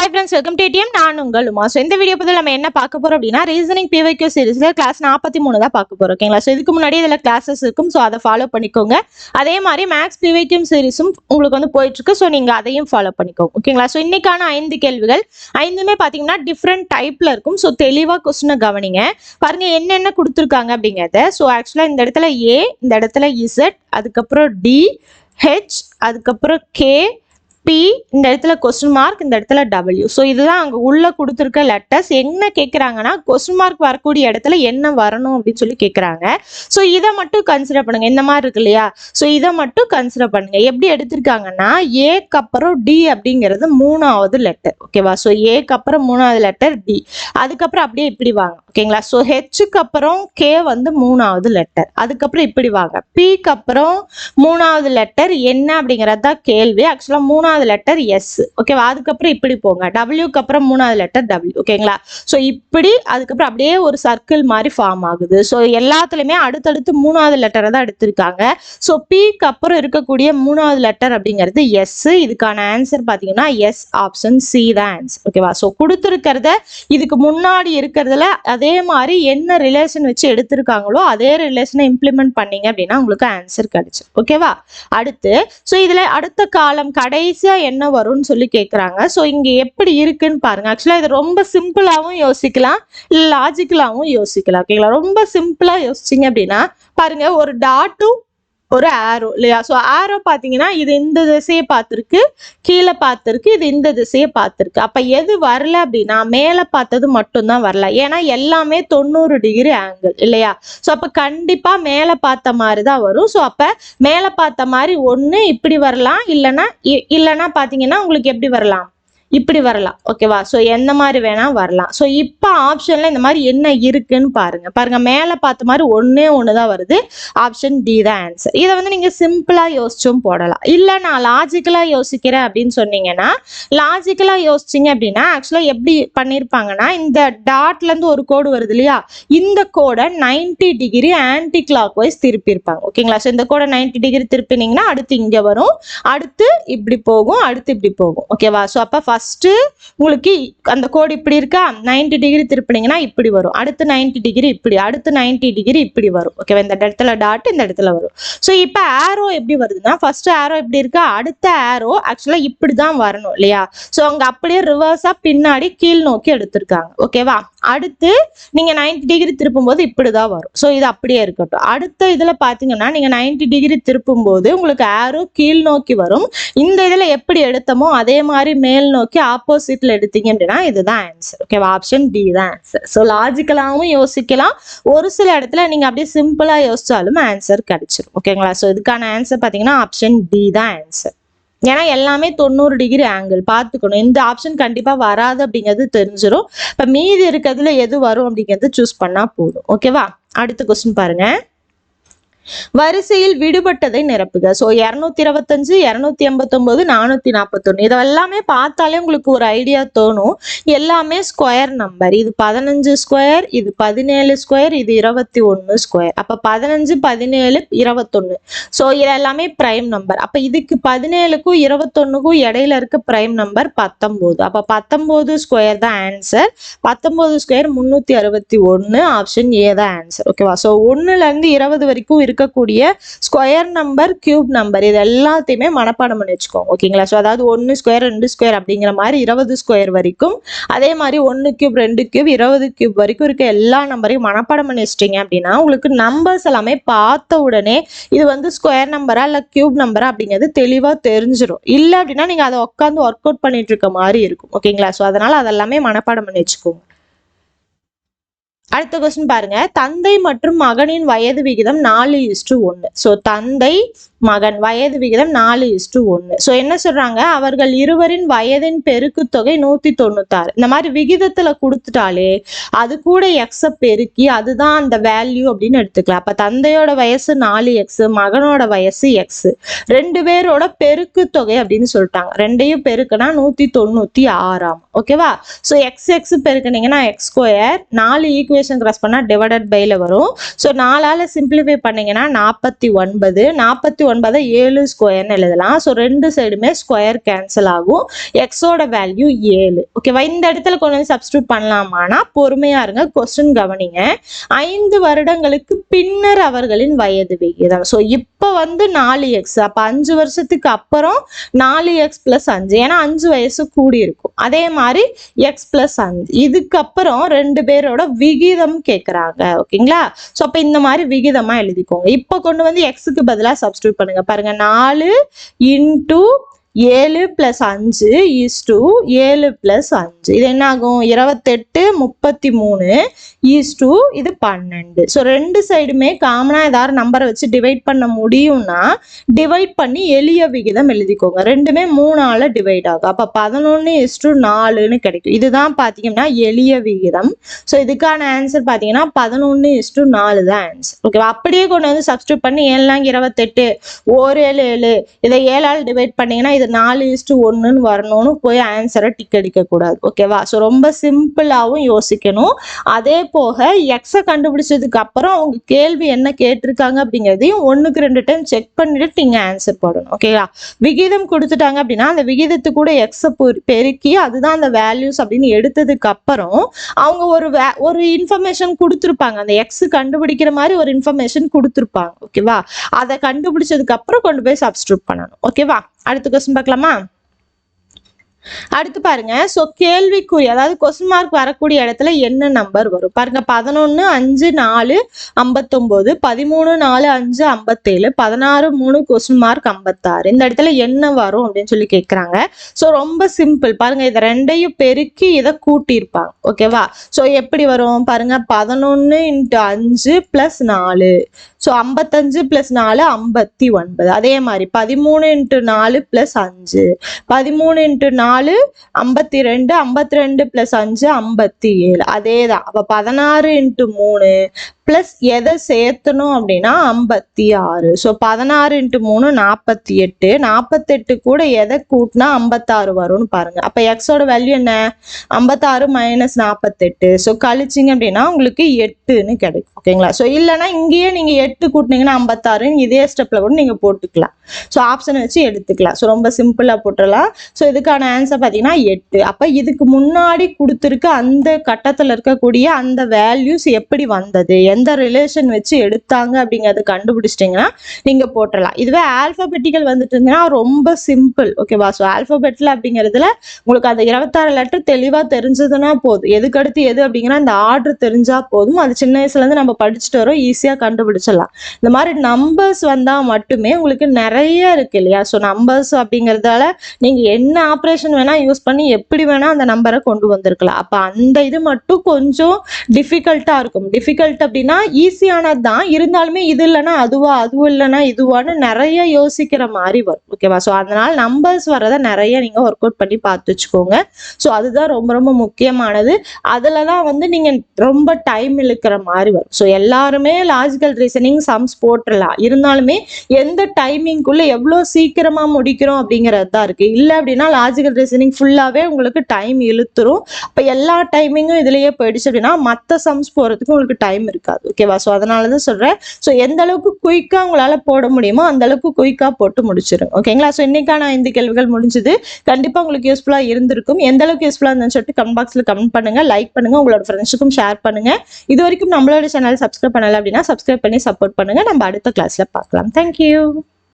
Hi friends, welcome to ATM. நான் உங்கள் Uma. So இந்த வீடியோ பதில் நம்ம என்ன பார்க்க போறோம் அப்படின்னா ரீசனிங் PYQ சீரிஸ்ல கிளாஸ் 43 தான் பார்க்க போறோம். ஓகேங்களா? ஸோ இதுக்கு முன்னாடி இதில் கிளாஸஸ் இருக்கும். ஸோ அதை ஃபாலோ பண்ணிக்கோங்க. அதே மாதிரி மேக்ஸ் PYQ சீரிஸும் உங்களுக்கு வந்து போயிட்டு இருக்கு. ஸோ நீங்க அதையும் ஃபாலோ பண்ணிக்கோங்க. ஓகேங்களா? ஸோ இன்னைக்கான 5 கேள்விகள் 5மே பார்த்தீங்கன்னா டிஃப்ரெண்ட் டைப்ல இருக்கும். ஸோ தெளிவாக கொஸ்டினை கவனிங்க. பாருங்க என்னென்ன கொடுத்துருக்காங்க அப்படிங்கிறத. ஸோ ஆக்சுவலாக இந்த இடத்துல A, இந்த இடத்துல Z, அதுக்கப்புறம் D, H, அதுக்கப்புறம் K, P, இந்த இடத்துல கொஸ்டின் மார்க், இந்த இடத்துல W. ஸோ இதுதான் அங்கே உள்ள கொடுத்துருக்க லெட்டர்ஸ். என்ன கேட்குறாங்கன்னா கொஸ்டின் மார்க் வரக்கூடிய இடத்துல என்ன வரணும் அப்படின்னு சொல்லி கேட்குறாங்க. ஸோ இதை மட்டும் கன்சிடர் பண்ணுங்க. இந்த மாதிரி இருக்கு இல்லையா? ஸோ இதை மட்டும் கன்சிடர் பண்ணுங்க. எப்படி எடுத்திருக்காங்கன்னா ஏக்கு அப்புறம் டி அப்படிங்கிறது 3வது லெட்டர். ஓகேவா? ஸோ ஏக்கு அப்புறம் 3வது லெட்டர் டி, அதுக்கப்புறம் அப்படியே இப்படி வாங்க. ஓகேங்களா? ஸோ ஹெச்சுக்கு அப்புறம் கே வந்து 3வது லெட்டர், அதுக்கப்புறம் இப்படி வாங்க. பிக்கு அப்புறம் 3வது லெட்டர் என்ன அப்படிங்கிறது தான் கேள்வி. ஆக்சுவலாக 3வது லெட்டர் எஸ். ஓகேவா? அதுக்கப்புறம் இப்படி போங்க. டபிள்யூக்கு அப்புறம் 3வது லெட்டர் டபிள்யூ. ஓகேங்களா? ஸோ இப்படி அதுக்கப்புறம் அப்படியே ஒரு சர்க்கிள் மாதிரி ஃபார்ம் ஆகுது. ஸோ எல்லாத்துலயுமே அடுத்தடுத்து 3வது லெட்டரை தான் எடுத்திருக்காங்க. ஸோ பிக்கு அப்புறம் இருக்கக்கூடிய 3வது லெட்டர் அப்படிங்கிறது எஸ். இதுக்கான ஆன்சர் பார்த்தீங்கன்னா எஸ், ஆப்ஷன் சி தான் ஆன்சர். ஓகேவா? ஸோ கொடுத்துருக்கிறத இதுக்கு முன்னாடி இருக்கிறதுல அதே மாதிரி என்ன ரிலேஷன் வச்சு எடுத்திருக்காங்களோ அதே ரிலேஷனை இம்ப்ளிமெண்ட் பண்ணீங்க அப்படின்னா உங்களுக்கு ஆன்சர் கிடைச்சு. ஓகேவா? அடுத்து ஸோ இதுல அடுத்த காலம் கடைசியா என்ன வரும்னு சொல்லி கேட்குறாங்க. ஸோ இங்க எப்படி இருக்குன்னு பாருங்க. ஆக்சுவலா இது ரொம்ப சிம்பிளாகவும் யோசிக்கலாம், லாஜிக்கலாகவும் யோசிக்கலாம். ஓகேங்களா? ரொம்ப சிம்பிளா யோசிச்சிங்க அப்படின்னா பாருங்க, ஒரு டாட்டும் ஒரு ஆரோ இல்லையா? ஸோ ஆரோ பார்த்தீங்கன்னா இது இந்த திசையை பார்த்துருக்கு, கீழே பார்த்துருக்கு, இது இந்த திசையை பார்த்துருக்கு. அப்போ எது வரல அப்படின்னா மேலே பார்த்தது மட்டும்தான் வரல. ஏன்னா எல்லாமே 90 டிகிரி ஆங்கிள் இல்லையா? ஸோ அப்போ கண்டிப்பாக மேலே பார்த்த மாதிரி தான் வரும். ஸோ அப்போ மேலே பார்த்த மாதிரி ஒன்று இப்படி வரலாம், இல்லைன்னா பார்த்தீங்கன்னா உங்களுக்கு எப்படி வரலாம், இப்படி வரலாம். ஓகேவா? ஸோ எந்த மாதிரி வேணா வரலாம். ஸோ இப்போ ஆப்ஷன்ல இந்த மாதிரி என்ன இருக்குன்னு பாருங்க. மேலே பார்த்த மாதிரி ஒன்னே ஒன்று தான் வருது. ஆப்ஷன் டி தான் ஆன்சர். இதை வந்து நீங்க சிம்பிளா யோசிச்சும் போடலாம். இல்லை நான் லாஜிக்கலா யோசிக்கிறேன் அப்படின்னு சொன்னீங்கன்னா, லாஜிக்கலா யோசிச்சிங்க அப்படின்னா ஆக்சுவலா எப்படி பண்ணியிருப்பாங்கன்னா இந்த டாட்ல இருந்து ஒரு கோடு வருது இல்லையா? இந்த கோடை 90 டிகிரி ஆன்டி கிளாக் வைஸ் திருப்பியிருப்பாங்க. ஓகேங்களா? ஸோ இந்த கோடை 90 டிகிரி திருப்பினீங்கன்னா அடுத்து இங்க வரும், அடுத்து இப்படி போகும், அடுத்து இப்படி போகும். ஓகேவா? ஸோ அப்போ ஃபர்ஸ்ட் உங்களுக்கு அந்த கோடு இப்படி இருக்கா, 90 டிகிரி திருப்பினீங்கன்னா இப்படி வரும், அடுத்து 90 டிகிரி இப்படி, அடுத்து 90 டிகிரி இப்படி வரும். ஓகேவா? இந்த இடத்துல டாட், இந்த இடத்துல வரும். ஸோ இப்போ ஆரோ எப்படி வருதுன்னா ஃபர்ஸ்ட் ஆரோ எப்படி இருக்கா, அடுத்த ஆரோ ஆக்சுவலா இப்படி தான் வரணும் இல்லையா? ஸோ அங்க அப்படியே ரிவர்ஸா பின்னாடி கீழ் நோக்கி எடுத்திருக்காங்க. ஓகேவா? அடுத்து நீங்க 90 டிகிரி திருப்பும் போது இப்படிதான் வரும். ஸோ இது அப்படியே இருக்கட்டும். அடுத்த இதுல பாத்தீங்கன்னா நீங்க 90 டிகிரி திருப்பும் போது உங்களுக்கு ஆரோ கீழ் நோக்கி வரும். இந்த இதுல எப்படி எடுத்தோமோ அதே மாதிரி மேல் நோக்கி ஆப்போசிட்ல எடுத்தீங்க அப்படின்னா இதுதான் ஆன்சர். ஓகேவா? ஆப்ஷன் டி தான் ஆன்சர். ஸோ லாஜிக்கலாவும் யோசிக்கலாம், ஒரு சில இடத்துல நீங்க அப்படியே சிம்பிளா யோசிச்சாலும் ஆன்சர் கிடைச்சிடும். ஓகேங்களா? ஸோ இதுக்கான ஆன்சர் பாத்தீங்கன்னா ஆப்ஷன் டி தான் ஆன்சர். ஏன்னா எல்லாமே 90 டிகிரி ஆங்கிள் பார்த்துக்கணும். இந்த ஆப்ஷன் கண்டிப்பா வராது அப்படிங்கிறது தெரிஞ்சிடும். இப்ப மீதி இருக்கிறதுல எது வரும் அப்படிங்கிறது சூஸ் பண்ணா போதும். ஓகேவா? அடுத்த கொஸ்டின் பாருங்க. வரிசையில் விடுபட்டதை நிரப்புக. ஸோ 225, 289, 441 இது எல்லாமே பார்த்தாலே உங்களுக்கு ஒரு ஐடியா தோணும். எல்லாமே ஸ்கொயர் நம்பர். இது 15 ஸ்கொயர், இது 17 ஸ்கொயர், இது 21 ஸ்கொயர். அப்போ 15, 17, 21. ஸோ இது எல்லாமே பிரைம் நம்பர். அப்போ இதுக்கு 17க்கும் 21க்கும் இடையில இருக்க பிரைம் நம்பர் 19. அப்போ 19 ஸ்கொயர் தான் ஆன்சர். 19 ஸ்கொயர் 361. ஆப்ஷன் ஏ தான் ஆன்சர். ஓகேவா? ஸோ 1லேருந்து 20 வரைக்கும் இருக்கக்கூடிய ஸ்கொயர் நம்பர், கியூப் நம்பர் இது எல்லாத்தையுமே மனப்பாடம் பண்ணி வச்சுக்கோங்க. ஓகேங்களா? ஸோ அதாவது 1 ஸ்கொயர் 2 ஸ்கொயர் அப்படிங்கிற மாதிரி 20 ஸ்கொயர் வரைக்கும், அதே மாதிரி 1 கியூப் 2 கியூப் 20 கியூப் வரைக்கும் இருக்க எல்லா நம்பரையும் மனப்பாடம் பண்ணி வச்சிட்டீங்க அப்படின்னா உங்களுக்கு நம்பர்ஸ் எல்லாமே பார்த்த உடனே இது வந்து ஸ்கொயர் நம்பரா இல்லை கியூப் நம்பரா அப்படிங்கிறது தெளிவாக தெரிஞ்சிடும். இல்லை அப்படின்னா நீங்க அதை உட்காந்து ஒர்க் அவுட் பண்ணிட்டு இருக்க மாதிரி இருக்கும். ஓகேங்களா? ஸோ அதனால அதெல்லாமே மனப்பாடம் பண்ணி வச்சுக்கோங்க. அடுத்த கொஸ்டின் பாருங்க. தந்தை மற்றும் மகனின் வயது விகிதம் 4:1. ஸோ தந்தை மகன் வயது விகிதம் 4:1. ஸோ என்ன சொல்றாங்க, அவர்கள் இருவரின் வயதின் பெருக்கு தொகை 196. இந்த மாதிரி விகிதத்துல கொடுத்துட்டாலே அது கூட எக்ஸ பெருக்கி அதுதான் அந்த வேல்யூ அப்படின்னு எடுத்துக்கலாம். அப்ப தந்தையோட வயசு 4x, மகனோட வயசு x, ரெண்டு பேரோட பெருக்கு தொகை அப்படின்னு சொல்லிட்டாங்க. ரெண்டையும் பெருக்குனா 196. ஓகேவா? ஸோ எக்ஸ் பெருக்குனீங்கன்னா எக்ஸ் ஸ்கொயர், 4 ஈக்குவேஷன் கிராஸ் பண்ணா டிவைடட் பைல வரும். ஸோ 4ஆல சிம்பிளிஃபை பண்ணீங்கன்னா 49. 9 7 ஸ்கொயர்னு எழுதலாம். ஸோ ரெண்டு சைடுமே ஸ்கொயர் கேன்சல் ஆகும். எக்ஸோட வேல்யூ 7. ஓகேவா? இந்த இடத்துல கொண்டு வந்து சப்ஸ்டியூட் பண்ணலாமானா பொறுமையா இருங்க, கொஸ்டின் கவனிங்க. 5 வருடங்களுக்கு பின்னர் அவர்களின் வயது விகிதம். ஸோ இப்போ வந்து 4x, அப்போ 5 வருஷத்துக்கு அப்புறம் 4x + 5, ஏன்னா 5 வயசு கூடி இருக்கும். அதே மாதிரி x + 5, இதுக்கப்புறம் 2 பேரோட விகிதம் கேட்குறாங்க. ஓகேங்களா? ஸோ அப்போ இந்த மாதிரி விகிதமா எழுதிக்கோங்க. இப்போ கொண்டு வந்து எக்ஸுக்கு பதிலாக சப்ஸ்டியூட் பண்ணுங்க. பாருங்க, 4 × 7 + 5 = 7 + 5. இது என்ன ஆகும்? 28 33 இது 12. ஸோ ரெண்டு சைடுமே காமனா ஏதாவது நம்பரை வச்சு டிவைட் பண்ண முடியும்னா டிவைட் பண்ணி எளிய விகிதம் எழுதிக்கோங்க. ரெண்டுமே 3ஆல டிவைட் ஆகும். அப்போ 11:4ன்னு கிடைக்கும். இதுதான் பார்த்தீங்கன்னா எளிய விகிதம். ஸோ இதுக்கான ஆன்சர் பார்த்தீங்கன்னா 11:4 தான் ஆன்சர். ஓகேவா? அப்படியே கொண்டு வந்து சப்ஸ்டியூட் பண்ணி 7 28 1 7 7 இதை 7ஆல் டிவைட் பண்ணீங்கன்னா இது 4:1ன்னு வரணும்னு போய் ஆன்சரை டிக் அடிக்க கூடாது. ஓகேவா? ஸோ ரொம்ப சிம்பிளாகவும் யோசிக்கணும். அதே போக எக்ஸை கண்டுபிடிச்சதுக்கு அப்புறம் அவங்க கேள்வி என்ன கேட்டிருக்காங்க அப்படிங்கிறதையும் 1க்கு 2 டைம் செக் பண்ணிட்டு நீங்க ஆன்சர் போடணும். ஓகேவா? விகிதம் கொடுத்துட்டாங்க அப்படின்னா அந்த விகிதத்து கூட எக்ஸை பெருக்கி அதுதான் அந்த வேல்யூஸ் அப்படின்னு எடுத்ததுக்கு அப்புறம் அவங்க ஒரு இன்ஃபர்மேஷன் கொடுத்துருப்பாங்க. அந்த எக்ஸ் கண்டுபிடிக்கிற மாதிரி ஒரு இன்ஃபர்மேஷன் கொடுத்துருப்பாங்க. ஓகேவா? அதை கண்டுபிடிச்சதுக்கு அப்புறம் கொண்டு போய் சப்ஸ்டியூட் பண்ணணும். ஓகேவா? அடுத்த கொஸ்டின் பார்க்கலாமா? அடுத்து பாருங்க, ஸோ கேள்விக்குறி அதாவது கொஸ்டின் மார்க் வரக்கூடிய இடத்துல என்ன நம்பர் வரும் பாருங்க. 11 5 4 59, 13 4 5 57, 16 3 கொஸ்டின் மார்க் 56. இந்த இடத்துல என்ன வரும் அப்படின்னு சொல்லி கேட்குறாங்க. ஸோ ரொம்ப சிம்பிள் பாருங்க, இதை ரெண்டையும் பெருக்கி இதை கூட்டியிருப்பாங்க. ஓகேவா? ஸோ எப்படி வரும் பாருங்க, 11 × 5 + 4, ஸோ 55 + 4 59. அதே மாதிரி 13 × 4 + 5, 13 × 4 52, 52 + 5 57. அதேதான். அப்ப 16 × 3 பிளஸ் எதை சேர்த்தணும் அப்படின்னா 56. ஸோ 16 × 3 48, 48 கூட எதை கூட்டினா 56 வரும்னு பாருங்க. அப்ப எக்ஸோட வேல்யூ என்ன? 56 - 48. ஸோ கழிச்சிங்க அப்படின்னா உங்களுக்கு 8ன்னு கிடைக்கும். ஓகேங்களா? ஸோ இல்லைன்னா இங்கேயே நீங்க 8 கூட்டினீங்கன்னா 56, இதே ஸ்டெப்ல கூட நீங்க போட்டுக்கலாம். ஸோ ஆப்ஷன் வச்சு எடுத்துக்கலாம். ஸோ ரொம்ப சிம்பிளா போட்டுடலாம். ஸோ இதுக்கான ஆன்சர் பார்த்தீங்கன்னா 8. அப்ப இதுக்கு முன்னாடி கொடுத்துருக்க அந்த கட்டத்துல இருக்கக்கூடிய அந்த வேல்யூஸ் எப்படி வந்தது, எந்த ரிலேஷன் வச்சு எடுத்தாங்க அப்படிங்கறத கண்டுபிடிச்சிட்டீங்கன்னா நீங்க போட்டுடலாம். இதுவே ஆல்பபெட்டிக்கல் வந்துட்டு இருந்தீங்கன்னா ரொம்ப சிம்பிள். ஓகேவா? ஸோ ஆல்பபெட்ல அப்படிங்கிறதுல உங்களுக்கு அந்த 26 லெட்டர் தெளிவா தெரிஞ்சதுன்னா போதும். எதுக்கு அடுத்து எது அப்படிங்கிற அந்த ஆர்டர் தெரிஞ்சா போதும். அது சின்ன வயசுல இருந்து நம்ம படிச்சுட்டு வரோம், ஈஸியா கண்டுபிடிச்சிடலாம். இந்த மாதிரி நம்பர்ஸ் வந்தா மட்டுமே உங்களுக்கு நிறைய இருக்கு இல்லையா? ஸோ நம்பர்ஸ் அப்படிங்கறதால நீங்க என்ன ஆப்ரேஷன் வேணா யூஸ் பண்ணி எப்படி வேணா அந்த நம்பரை கொண்டு வந்திருக்கலாம். அப்ப அந்த இது மட்டும் கொஞ்சம் டிஃபிகல்ட்டா இருக்கும். டிஃபிகல்ட் அப்படின்னா ஈஸியானது தான், இருந்தாலுமே இது இல்லைன்னா அதுவா, அதுவும் இல்லைன்னா இதுவான்னு நிறைய யோசிக்கிற மாதிரி வரும். ஓகேவா? ஸோ அதனால நம்பர்ஸ் வரதை நிறைய நீங்க ஒர்க் அவுட் பண்ணி பார்த்து வச்சுக்கோங்க. ஸோ அதுதான் ரொம்ப ரொம்ப முக்கியமானது. அதுலதான் வந்து நீங்க ரொம்ப டைம் இழுக்கிற மாதிரி வரும். ஸோ எல்லாருமே லாஜிக்கல் ரீசனிங் சம்ஸ் போட்டுடலாம், இருந்தாலுமே எந்த டைமிங்குள்ள எவ்வளவு சீக்கிரமா முடிக்கிறோம் அப்படிங்கிறது தான் இருக்கு. இல்லை அப்படின்னா லாஜிக்கல் ரீசனிங் ஃபுல்லாவே உங்களுக்கு டைம் இழுத்துரும். அப்ப எல்லா டைமிங்கும் இதுலயே போயிடுச்சு அப்படின்னா மற்ற சம்ஸ் போறதுக்கு உங்களுக்கு டைம் இருக்காது. ஓகேவா? ஸோ அதனாலதான் சொல்றேன், ஸோ எந்த அளவுக்கு குயிக்கா உங்களால போட முடியுமோ அந்த அளவுக்கு குயிக்கா போட்டு முடிச்சிடும். ஓகேங்களா? ஸோ இன்னைக்கான 5 கேள்விகள் முடிஞ்சது. கண்டிப்பா உங்களுக்கு யூஸ்ஃபுல்லா இருந்திருக்கும். எந்த அளவுக்கு யூஸ்ஃபுல்லா இருந்துன்னு சொல்லிட்டு கமெண்ட் பாக்ஸ்ல கமெண்ட் பண்ணுங்க, லைக் பண்ணுங்க, உங்களோட ஃப்ரெண்ட்ஸுக்கும் ஷேர் பண்ணுங்க. இது வரைக்கும் நம்மளோட சேனல் சப்ஸ்கிரைப் பண்ணல அப்படின்னா சப்ஸ்கிரைப் பண்ணி சப்போர்ட் பண்ணுங்க. நம்ம அடுத்த கிளாஸ்ல பார்க்கலாம். தேங்க்யூ.